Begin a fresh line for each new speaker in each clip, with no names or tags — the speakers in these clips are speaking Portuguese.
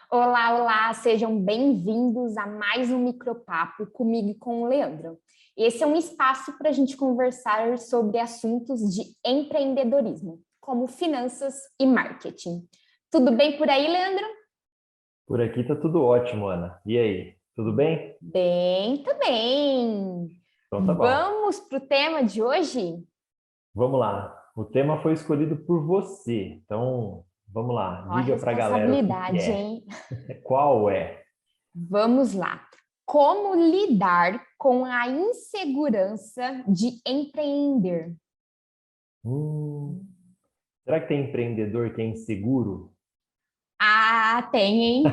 Olá, olá, sejam bem-vindos a mais um micropapo comigo e com o Leandro. Esse é um espaço para a gente conversar sobre assuntos de empreendedorismo, como finanças e marketing. Tudo bem por aí, Leandro?
Por aqui tá tudo ótimo, Ana. E aí, tudo bem?
Bem, também.
Então tá bom.
Vamos para o tema de hoje?
Vamos lá. O tema foi escolhido por você. Então, vamos lá.
Ó, a
Diga pra galera o que que
responsabilidade,
é.
hein?
Qual é?
Vamos lá. Como lidar com a insegurança de empreender?
Hum, será que tem empreendedor que é inseguro?
Ah, tem, hein?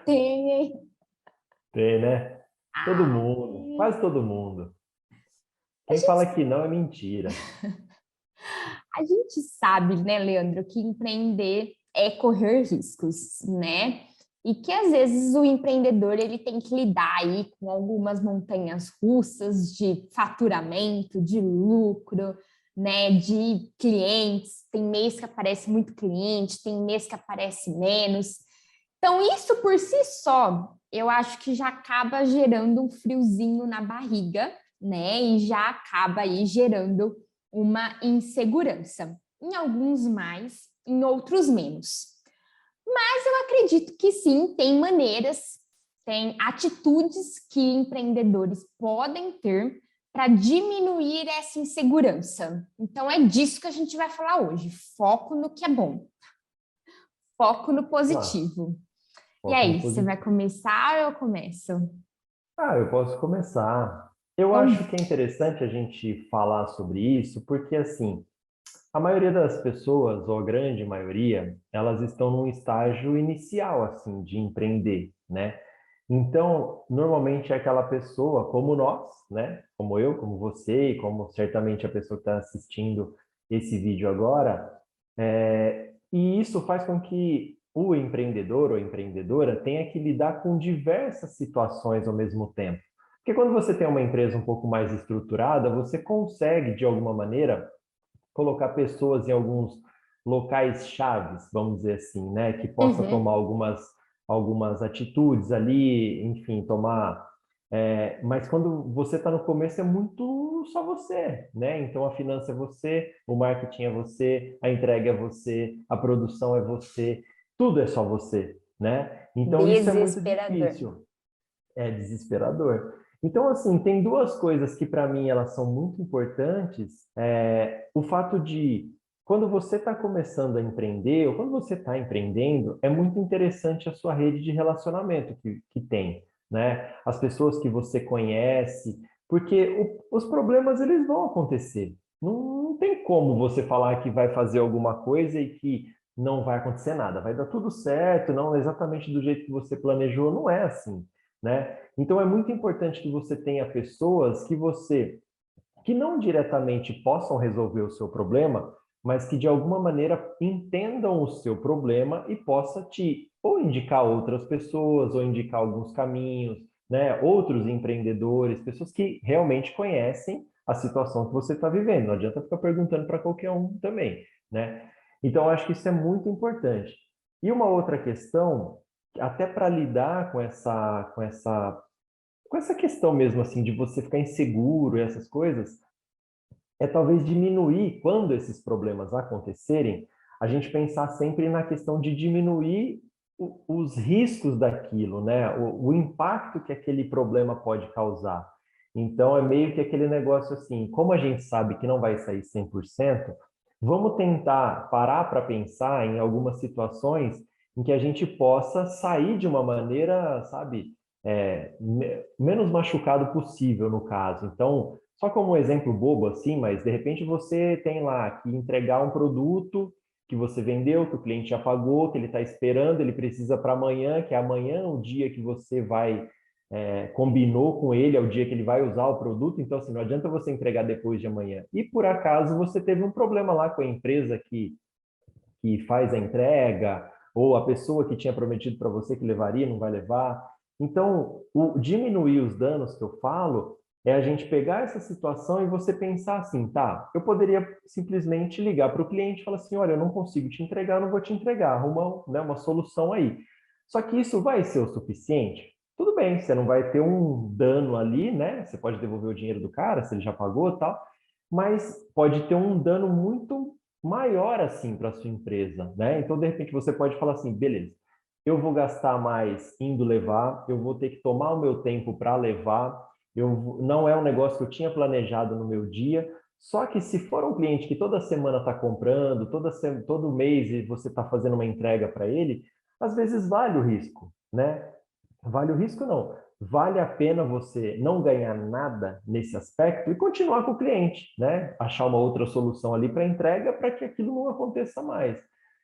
Tem, hein?
Tem, né? Todo
Ah,
mundo, quase todo mundo.
a
Quem fala
gente,
que não é mentira.
a gente sabe, né, Leandro, que empreender é correr riscos, né? E que às vezes o empreendedor ele tem que lidar aí com algumas montanhas russas de faturamento, de lucro, né, de clientes. Tem mês que aparece muito cliente, tem mês que aparece menos. Então, isso por si só, eu acho que já acaba gerando um friozinho na barriga, né? E já acaba aí gerando uma insegurança. Em alguns mais, em outros menos. Mas eu acredito que sim, tem maneiras, tem atitudes que empreendedores podem ter para diminuir essa insegurança. Então é disso que a gente vai falar hoje. Foco no que é bom, foco no
Lá,
positivo. E
foco no
aí, você vai
positivo.
começar ou eu começo?
Eu posso começar. Eu
Então,
acho que é interessante a gente falar sobre isso, porque assim, a maioria das pessoas, ou a grande maioria, elas estão num estágio inicial, assim, de empreender, né? Então, normalmente é aquela pessoa como nós, né? Como eu, como você, e como certamente a pessoa que está assistindo esse vídeo agora, e isso faz com que o empreendedor ou empreendedora tenha que lidar com diversas situações ao mesmo tempo. Porque quando você tem uma empresa um pouco mais estruturada, você consegue, de alguma maneira, colocar pessoas em alguns locais chaves, vamos dizer assim, né, que possa tomar
uhum,
algumas atitudes ali, enfim, tomar. Mas quando você está no começo é muito só você, né? Então a finança é você, o marketing é você, a entrega é você, a produção é você, tudo é só você, né? Então isso é muito
desesperador.
difícil, é desesperador. Então, assim, tem duas coisas que para mim elas são muito importantes. O fato de, quando você está começando a empreender, ou quando você está empreendendo, é muito interessante a sua rede de relacionamento que tem, né? As pessoas que você conhece, porque os problemas eles vão acontecer. Não tem como você falar que vai fazer alguma coisa e que não vai acontecer nada. Vai dar tudo certo, não exatamente do jeito que você planejou, não é assim, né? Então é muito importante que você tenha pessoas que não diretamente possam resolver o seu problema, mas que de alguma maneira entendam o seu problema e possa te ou indicar outras pessoas ou indicar alguns caminhos, né? Outros empreendedores, pessoas que realmente conhecem a situação que você está vivendo. Não adianta ficar perguntando para qualquer um também, né? Então, eu acho que isso é muito importante. E uma outra questão, até para lidar com essa questão mesmo assim de você ficar inseguro e essas coisas, é talvez diminuir quando esses problemas acontecerem, a gente pensar sempre na questão de diminuir os riscos daquilo, né? O impacto que aquele problema pode causar. Então é meio que aquele negócio assim, como a gente sabe que não vai sair 100%, vamos tentar parar para pensar em algumas situações em que a gente possa sair de uma maneira, sabe, menos machucado possível no caso. Então, só como um exemplo bobo assim, mas de repente você tem lá que entregar um produto que você vendeu, que o cliente já pagou, que ele está esperando, ele precisa para amanhã, que é amanhã o dia que você vai, combinou com ele, é o dia que ele vai usar o produto, então assim, não adianta você entregar depois de amanhã. E por acaso você teve um problema lá com a empresa que faz a entrega, ou a pessoa que tinha prometido para você que levaria, não vai levar. Então, diminuir os danos que eu falo É a gente pegar essa situação e você pensar assim, tá, eu poderia simplesmente ligar para o cliente e falar assim, olha, eu não consigo te entregar, eu não vou te entregar, arruma, né, uma solução aí. Só que isso vai ser o suficiente? Tudo bem, você não vai ter um dano ali, né? Você pode devolver o dinheiro do cara, se ele já pagou e tal, mas pode ter um dano muito maior assim para sua empresa, né? Então, de repente, você pode falar assim, beleza, eu vou gastar mais indo levar, eu vou ter que tomar o meu tempo para levar, não é um negócio que eu tinha planejado no meu dia. Só que se for um cliente que toda semana está comprando, todo mês e você está fazendo uma entrega para ele, às vezes vale o risco, né? Vale o risco não. Vale a pena você não ganhar nada nesse aspecto e continuar com o cliente, né? Achar uma outra solução ali para entrega para que aquilo não aconteça mais.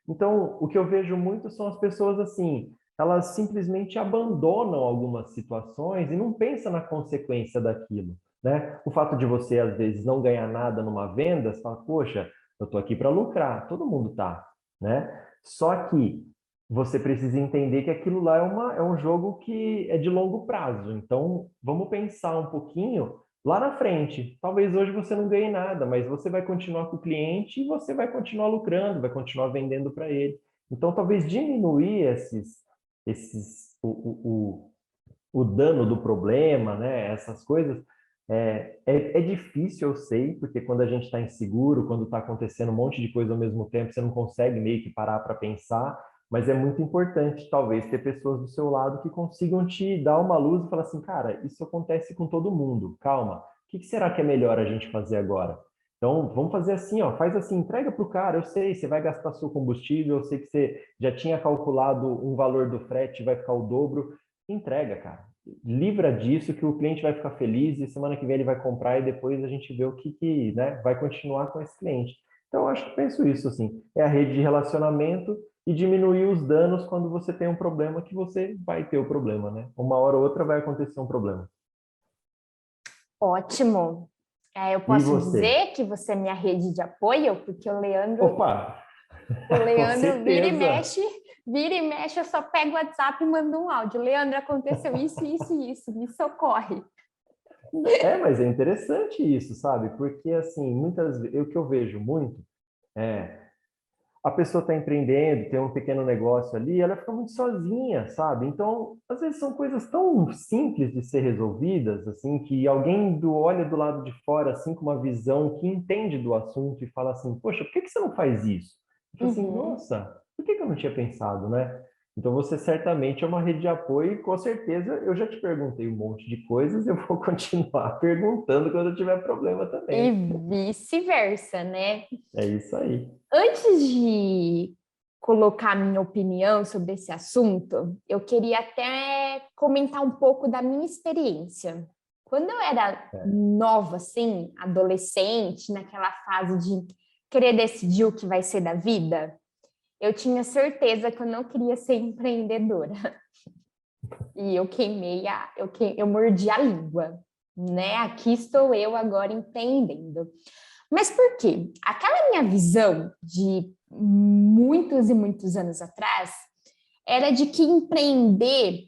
Então, o que eu vejo muito são as pessoas assim, elas simplesmente abandonam algumas situações e não pensam na consequência daquilo, né? O fato de você, às vezes, não ganhar nada numa venda, você fala, poxa, eu estou aqui para lucrar, todo mundo tá, né? Só que você precisa entender que aquilo lá é um jogo que é de longo prazo. Então, vamos pensar um pouquinho lá na frente. Talvez hoje você não ganhe nada, mas você vai continuar com o cliente e você vai continuar lucrando, vai continuar vendendo para ele. Então, talvez diminuir o dano do problema, né? Essas coisas. É difícil, eu sei, porque quando a gente está inseguro, quando está acontecendo um monte de coisa ao mesmo tempo, você não consegue meio que parar para pensar, mas é muito importante, talvez, ter pessoas do seu lado que consigam te dar uma luz e falar assim, cara, isso acontece com todo mundo, calma, o que será que é melhor a gente fazer agora? Então, vamos fazer assim, ó, faz assim, entrega para o cara, eu sei, você vai gastar seu combustível, eu sei que você já tinha calculado um valor do frete, vai ficar o dobro, entrega, cara. Livra disso que o cliente vai ficar feliz e semana que vem ele vai comprar e depois a gente vê o que né, vai continuar com esse cliente. Então, eu acho que penso isso, assim, é a rede de relacionamento e diminuir os danos quando você tem um problema que você vai ter o problema, né? Uma hora ou outra vai acontecer um problema.
Ótimo. Eu
E
posso
você?
dizer que você é minha rede de apoio, porque
Opa,
o
com
Leandro
certeza.
vira e mexe, eu só pego o WhatsApp e mando um áudio. Leandro, aconteceu isso, isso e isso, me socorre.
Mas é interessante isso, sabe? Porque, assim, muitas vezes, o que eu vejo muito é a pessoa está empreendendo, tem um pequeno negócio ali, ela fica muito sozinha, sabe? Então, às vezes são coisas tão simples de ser resolvidas, assim, que alguém olha do lado de fora, assim, com uma visão que entende do assunto e fala assim, poxa, por que você não faz isso? Eu falo assim,
Uhum.
nossa, por que eu não tinha pensado, né? Então, você certamente é uma rede de apoio e, com certeza, eu já te perguntei um monte de coisas, eu vou continuar perguntando quando eu tiver problema
E
também.
vice-versa, né?
É isso aí.
Antes de colocar minha opinião sobre esse assunto, eu queria até comentar um pouco da minha experiência. Quando eu era
É.
nova, assim, adolescente, naquela fase de querer decidir o que vai ser da vida, eu tinha certeza que eu não queria ser empreendedora. E eu mordi a língua, né? Aqui estou eu agora empreendendo. Mas por quê? Aquela minha visão de muitos e muitos anos atrás era de que empreender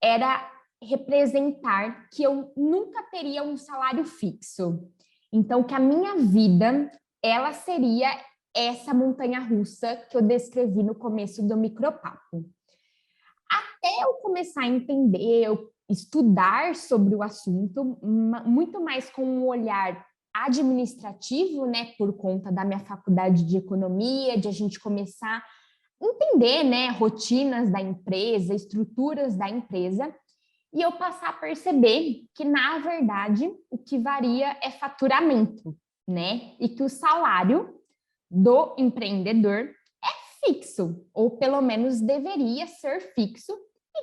era representar que eu nunca teria um salário fixo. Então, que a minha vida, ela seria essa montanha-russa que eu descrevi no começo do micropapo. Até eu começar a entender, eu estudar sobre o assunto, muito mais com um olhar administrativo, né, por conta da minha faculdade de economia, de a gente começar a entender, né, rotinas da empresa, estruturas da empresa, e eu passar a perceber que, na verdade, o que varia é faturamento, né, e que o salário do empreendedor fixo, ou pelo menos deveria ser fixo,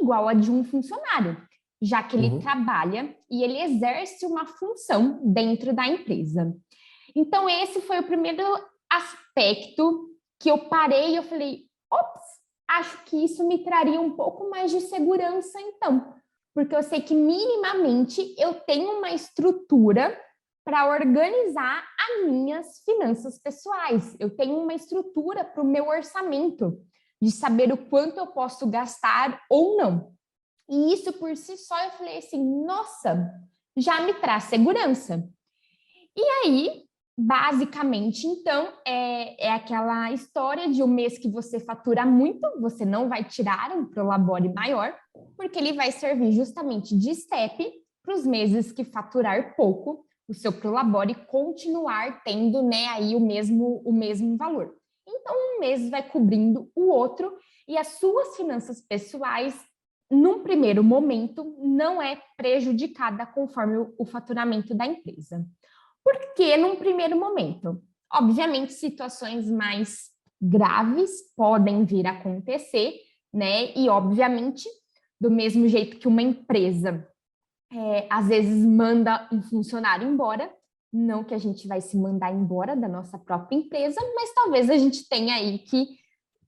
igual a de um funcionário, já que ele
Uhum.
trabalha e ele exerce uma função dentro da empresa. Então, esse foi o primeiro aspecto que eu parei e eu falei, ops, acho que isso me traria um pouco mais de segurança, então, porque eu sei que minimamente eu tenho uma estrutura para organizar as minhas finanças pessoais. Eu tenho uma estrutura para o meu orçamento, de saber o quanto eu posso gastar ou não. E isso por si só, eu falei assim, nossa, já me traz segurança. E aí, basicamente, então, é aquela história de um mês que você fatura muito, você não vai tirar um Prolabore maior, porque ele vai servir justamente de step para os meses que faturar pouco, o seu Prolabore continuar tendo, né, aí o mesmo valor. Então, um mês vai cobrindo o outro e as suas finanças pessoais, num primeiro momento, não é prejudicada conforme o faturamento da empresa. Por que num primeiro momento? Obviamente, situações mais graves podem vir a acontecer, né? E, obviamente, do mesmo jeito que uma empresa às vezes manda um funcionário embora, não que a gente vai se mandar embora da nossa própria empresa, mas talvez a gente tenha aí que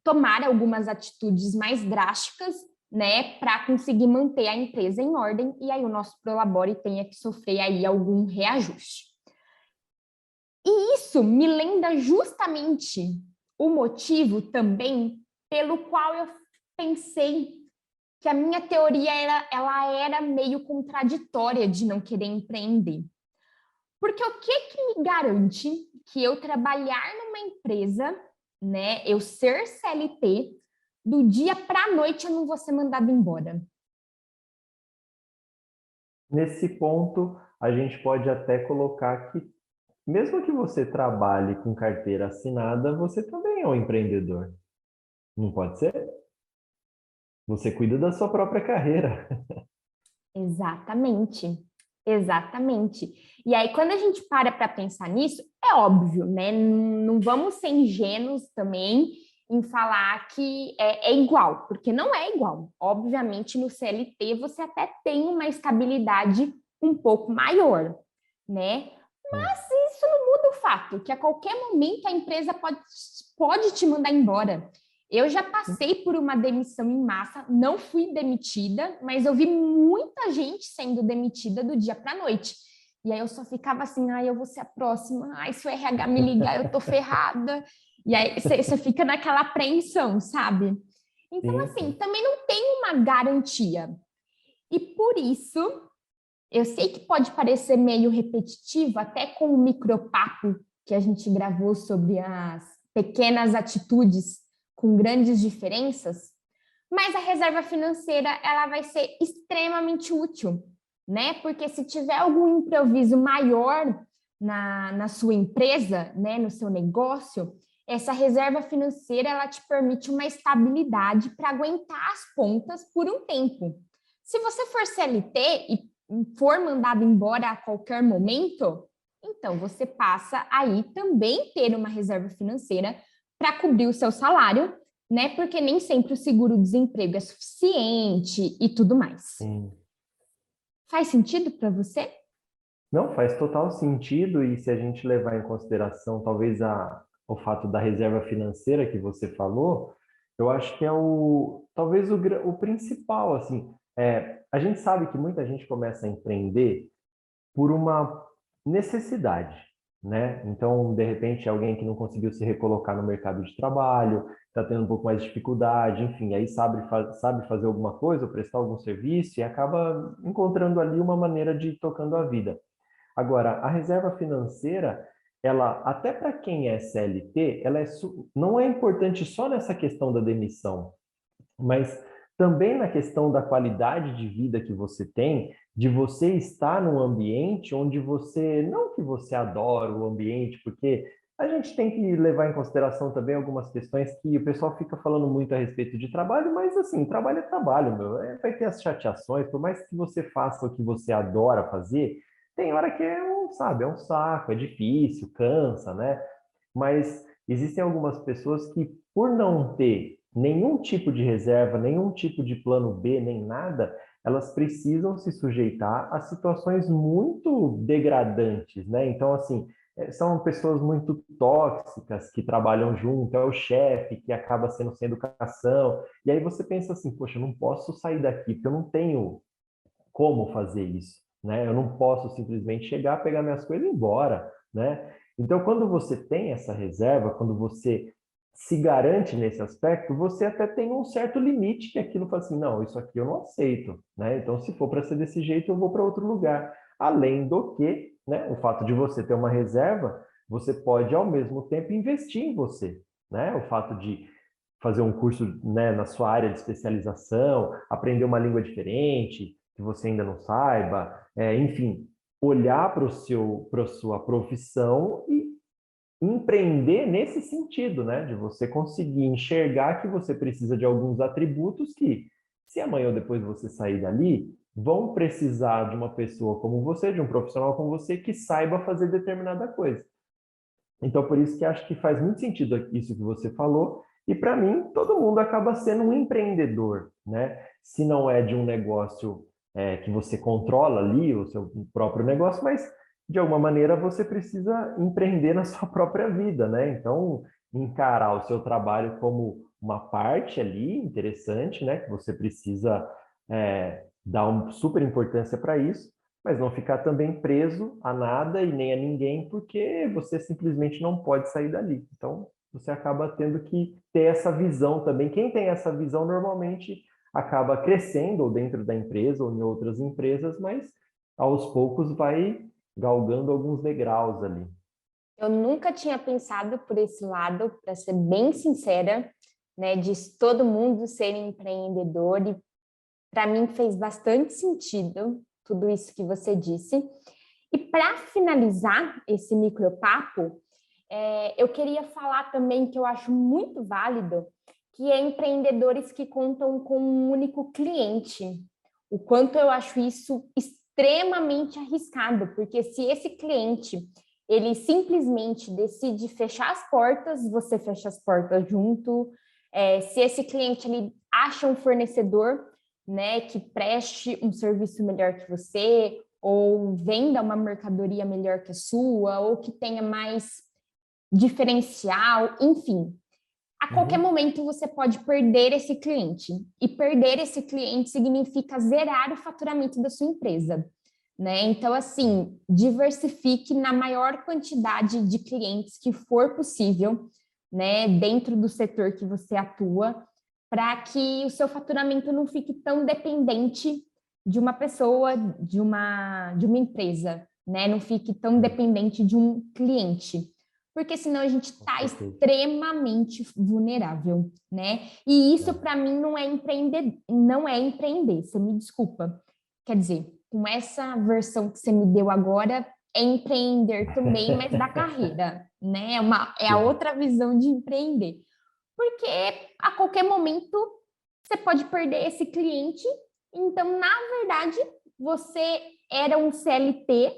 tomar algumas atitudes mais drásticas, né, para conseguir manter a empresa em ordem e aí o nosso Prolabore tenha que sofrer aí algum reajuste. E isso me lembra justamente o motivo também pelo qual eu pensei que a minha teoria ela era meio contraditória de não querer empreender. Porque o que me garante que eu trabalhar numa empresa, né, eu ser CLT, do dia para a noite eu não vou ser mandada embora?
Nesse ponto, a gente pode até colocar que, mesmo que você trabalhe com carteira assinada, você também é um empreendedor. Não pode ser? Você cuida da sua própria carreira.
Exatamente, exatamente. E aí, quando a gente para pensar nisso, é óbvio, né? Não vamos ser ingênuos também em falar que é igual, porque não é igual. Obviamente, no CLT você até tem uma estabilidade um pouco maior, né? Mas isso não muda o fato que a qualquer momento a empresa pode te mandar embora. Eu já passei por uma demissão em massa, não fui demitida, mas eu vi muita gente sendo demitida do dia para a noite. E aí eu só ficava assim, ai, eu vou ser a próxima, ai, se o RH me ligar, eu tô ferrada. E aí você fica naquela apreensão, sabe? Então,
Sim,
assim,
sim.
também não tem uma garantia. E por isso, eu sei que pode parecer meio repetitivo, até com o micropapo que a gente gravou sobre as pequenas atitudes com grandes diferenças, mas a reserva financeira ela vai ser extremamente útil, né? Porque se tiver algum improviso maior na sua empresa, né, no seu negócio, essa reserva financeira ela te permite uma estabilidade para aguentar as pontas por um tempo. Se você for CLT e for mandado embora a qualquer momento, então você passa aí também ter uma reserva financeira para cobrir o seu salário, né? Porque nem sempre o seguro-desemprego é suficiente e tudo mais.
Sim.
Faz sentido para você?
Não, faz total sentido, e se a gente levar em consideração talvez o fato da reserva financeira que você falou, eu acho que é talvez o principal, assim, a gente sabe que muita gente começa a empreender por uma necessidade, né? Então, de repente, alguém que não conseguiu se recolocar no mercado de trabalho, está tendo um pouco mais de dificuldade, enfim, aí sabe fazer alguma coisa, ou prestar algum serviço e acaba encontrando ali uma maneira de ir tocando a vida. Agora, a reserva financeira, ela, até para quem é CLT, não é importante só nessa questão da demissão, mas também na questão da qualidade de vida que você tem, de você estar num ambiente onde não que você adora o ambiente, porque a gente tem que levar em consideração também algumas questões que o pessoal fica falando muito a respeito de trabalho, mas assim, trabalho é trabalho, meu. Vai ter as chateações, por mais que você faça o que você adora fazer, tem hora que sabe, é um saco, é difícil, cansa, né? Mas existem algumas pessoas que, por não ter nenhum tipo de reserva, nenhum tipo de plano B, nem nada, elas precisam se sujeitar a situações muito degradantes, né? Então, assim, são pessoas muito tóxicas que trabalham junto, é o chefe que acaba sendo sem educação, e aí você pensa assim, poxa, eu não posso sair daqui, porque eu não tenho como fazer isso, né? Eu não posso simplesmente chegar, pegar minhas coisas e ir embora, né? Então, quando você tem essa reserva, quando você se garante nesse aspecto, você até tem um certo limite que aquilo fala assim, não, isso aqui eu não aceito, né? Então, se for para ser desse jeito, eu vou para outro lugar. Além do que, né, o fato de você ter uma reserva, você pode, ao mesmo tempo, investir em você, né? O fato de fazer um curso, né, na sua área de especialização, aprender uma língua diferente, que você ainda não saiba, enfim, olhar para a sua profissão e empreender nesse sentido, né, de você conseguir enxergar que você precisa de alguns atributos que, se amanhã ou depois você sair dali, vão precisar de uma pessoa como você, de um profissional como você, que saiba fazer determinada coisa. Então, por isso que acho que faz muito sentido isso que você falou, e para mim, todo mundo acaba sendo um empreendedor, né? Se não é de um negócio que você controla ali, o seu próprio negócio, mas de alguma maneira você precisa empreender na sua própria vida, né? Então, encarar o seu trabalho como uma parte ali interessante, né? Que você precisa dar uma super importância para isso, mas não ficar também preso a nada e nem a ninguém, porque você simplesmente não pode sair dali. Então, você acaba tendo que ter essa visão também. Quem tem essa visão normalmente acaba crescendo ou dentro da empresa ou em outras empresas, mas aos poucos vai galgando alguns degraus ali.
Eu nunca tinha pensado por esse lado, para ser bem sincera, né, de todo mundo ser empreendedor, e para mim fez bastante sentido tudo isso que você disse. E para finalizar esse micropapo, eu queria falar também que eu acho muito válido, que é empreendedores que contam com um único cliente. O quanto eu acho isso extremamente arriscado, porque se esse cliente ele simplesmente decide fechar as portas, você fecha as portas junto. Se esse cliente ele acha um fornecedor, né, que preste um serviço melhor que você, ou venda uma mercadoria melhor que a sua, ou que tenha mais diferencial, enfim. A qualquer momento você pode perder esse cliente. E perder esse cliente significa zerar o faturamento da sua empresa, né? Então, assim, diversifique na maior quantidade de clientes que for possível, né, dentro do setor que você atua, para que o seu faturamento não fique tão dependente de uma pessoa, de uma empresa, né? Não fique tão dependente de um cliente, porque senão a gente está extremamente vulnerável, né? E isso para mim não é empreender, você me desculpa. Quer dizer, com essa versão que você me deu agora, é empreender também, mas da carreira, né? É a outra visão de empreender. Porque a qualquer momento você pode perder esse cliente. Então, na verdade, você era um CLT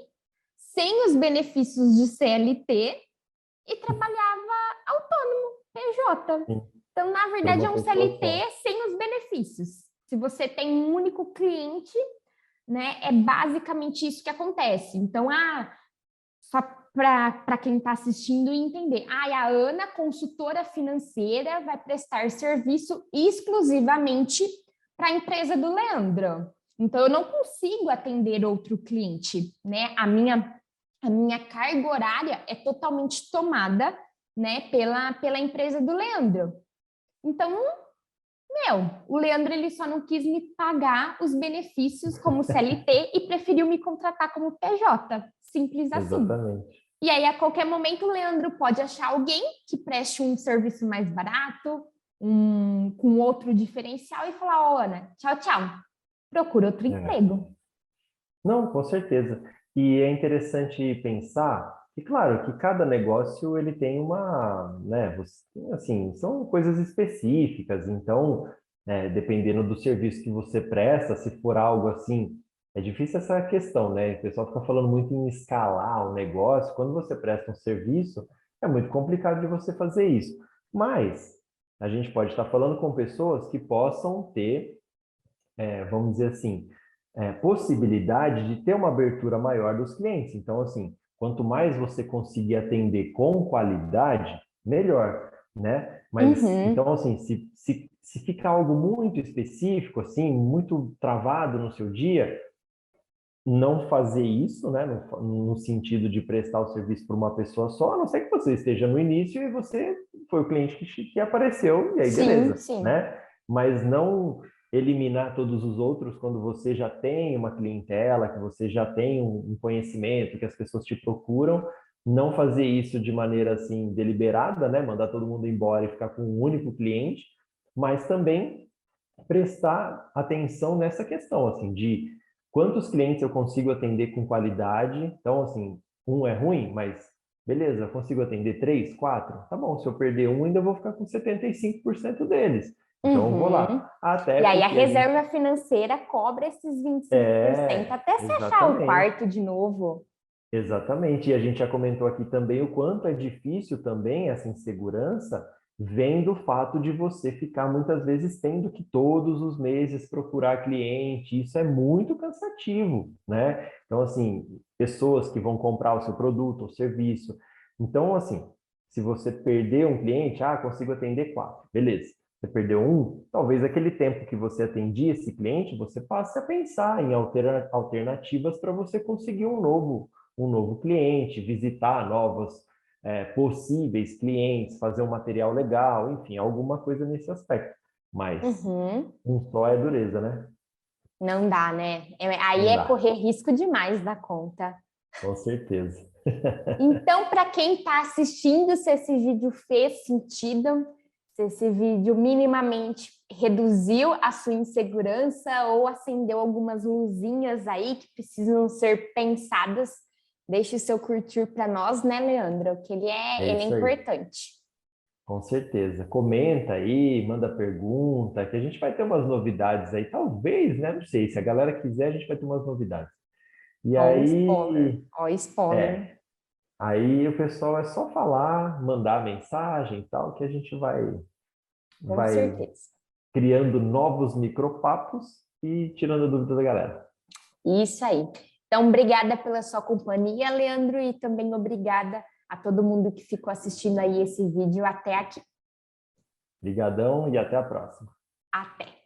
sem os benefícios de CLT e trabalhava autônomo, PJ. Então, na verdade, é um CLT sem os benefícios. Se você tem um único cliente, né, é basicamente isso que acontece. Então, só para quem está assistindo entender, a Ana, consultora financeira, vai prestar serviço exclusivamente para a empresa do Leandro. Então, eu não consigo atender outro cliente, né? A minha carga horária é totalmente tomada, né, pela empresa do Leandro. Então, o Leandro ele só não quis me pagar os benefícios como CLT e preferiu me contratar como PJ. Simples assim.
Exatamente.
E aí, a qualquer momento, o Leandro pode achar alguém que preste um serviço mais barato, com outro diferencial e falar, ó, Ana, tchau, tchau. Procura outro emprego.
Não, com certeza. E é interessante pensar que, claro, que cada negócio ele tem uma, né, assim, são coisas específicas. Então, dependendo do serviço que você presta, se for algo assim, é difícil essa questão, né? O pessoal fica falando muito em escalar o negócio. Quando você presta um serviço, é muito complicado de você fazer isso. Mas a gente pode estar falando com pessoas que possam ter, vamos dizer assim, possibilidade de ter uma abertura maior dos clientes. Então, assim, quanto mais você conseguir atender com qualidade, melhor, né? Mas, então, assim, se ficar algo muito específico, assim, muito travado no seu dia, não fazer isso, né, no sentido de prestar o serviço para uma pessoa só, a não ser que você esteja no início e você foi o cliente que apareceu, e aí beleza,
Sim.
né? Mas não eliminar todos os outros quando você já tem uma clientela, que você já tem um conhecimento, que as pessoas te procuram, não fazer isso de maneira assim deliberada, né? Mandar todo mundo embora e ficar com um único cliente, mas também prestar atenção nessa questão, assim, de quantos clientes eu consigo atender com qualidade. Então, assim, um é ruim, mas beleza, eu consigo atender três, quatro? Tá bom, se eu perder um, ainda vou ficar com 75% deles. Então, eu vou
Uhum.
lá. Até
E aí a
porque a gente...
reserva financeira cobra esses 25%
É,
até você achar o
exatamente.
quarto de novo.
Exatamente, e a gente já comentou aqui também o quanto é difícil também essa insegurança vem do fato de você ficar muitas vezes tendo que todos os meses procurar cliente, isso é muito cansativo, né? Então, assim, pessoas que vão comprar o seu produto ou serviço. Então, assim, se você perder um cliente, consigo atender quatro, beleza. Você perdeu um, talvez aquele tempo que você atendia esse cliente, você passe a pensar em alternativas para você conseguir um novo cliente, visitar novos possíveis clientes, fazer um material legal, enfim, alguma coisa nesse aspecto. Mas
Uhum.
um só é dureza, né?
Não dá, né? Aí
Não
é
dá,
correr risco demais da conta.
com certeza.
Então, para quem está assistindo, se esse vídeo fez sentido, se esse vídeo minimamente reduziu a sua insegurança ou acendeu algumas luzinhas aí que precisam ser pensadas, deixe o seu curtir para nós, né, Leandro? Que
É
ele é
isso aí,
importante.
com certeza. Comenta aí, manda pergunta, que a gente vai ter umas novidades aí, talvez, né? Não sei, se a galera quiser, a gente vai ter umas novidades. E
Ó, o spoiler.
aí,
Ó, o spoiler.
é, aí o pessoal é só falar, mandar mensagem e tal, que a gente
Com
vai
certeza.
criando novos micropapos e tirando a dúvida da galera.
Isso aí. Então, obrigada pela sua companhia, Leandro, e também obrigada a todo mundo que ficou assistindo aí esse vídeo até aqui.
Obrigadão e até a próxima.
Até!